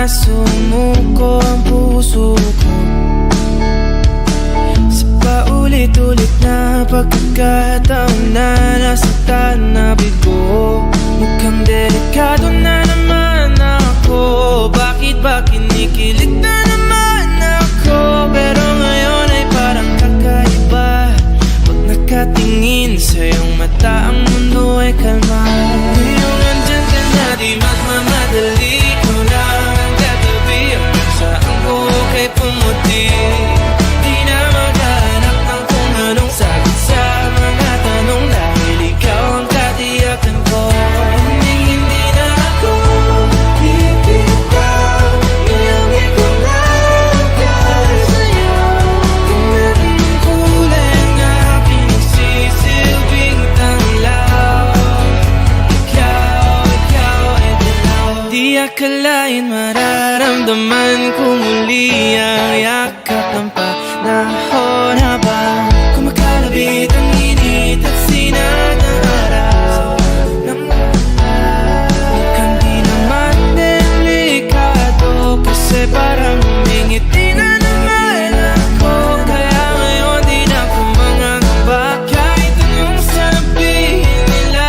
na sumuko ang puso ko sa paulit-ulit na pagkakataon na nasaktan na bigo. Mukhang delikado na naman ako. Bakit ba kinikilig na naman ako? Pero ngayon ay parang kakaiba. Pag nakatingin sa iyong mata, ang mundo ay kalma. Ngayong nandyan ka na, di magmamadali. Ikaw lang ang katabi, hanggang saan ko kay pumuti. Di na maghanap ng kung anong sagot sa mga tanong, dahil ikaw ang katiyakan ko. Hindi na ako bibitaw. Ngayong ikaw lang dahil sa'yo. Kung anong kulay ang aking nagsisilbing tanglaw, ikaw ay dilaw. Di akalain mararamdaman ko muli ang yakap ng panahon habang kumakalabit ang init at sinag ng araw ng mukhang di naman delikado, kasi parang humingiti na naman ako. Kaya ngayon di na ako mangangamba kahit anong sabihin nila.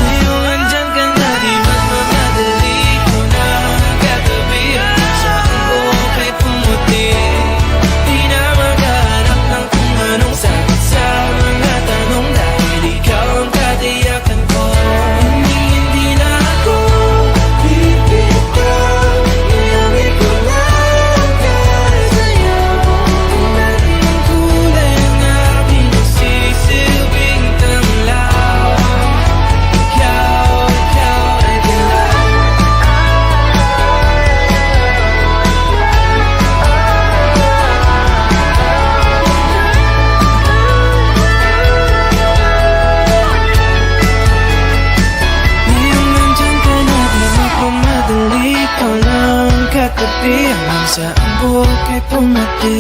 Ngayong andyan ka na, di magmamadali. Ikaw na ang katabi, hanggang saan ko kay pumuti. Di na maghanap ng kung anong sagot sa mga tanong, dahil ikaw ang katiyakan ko. Hindi na ako bibitaw. Ngayong ikaw lang dahil sa'yo. Kung anong kulay ang aking nagsisilbing tanglaw, ikaw ay dilaw. Ngayong nandyan ka na, di magmamadali. Ikaw lang ang katabi, hanggang saan buhok ay pumati.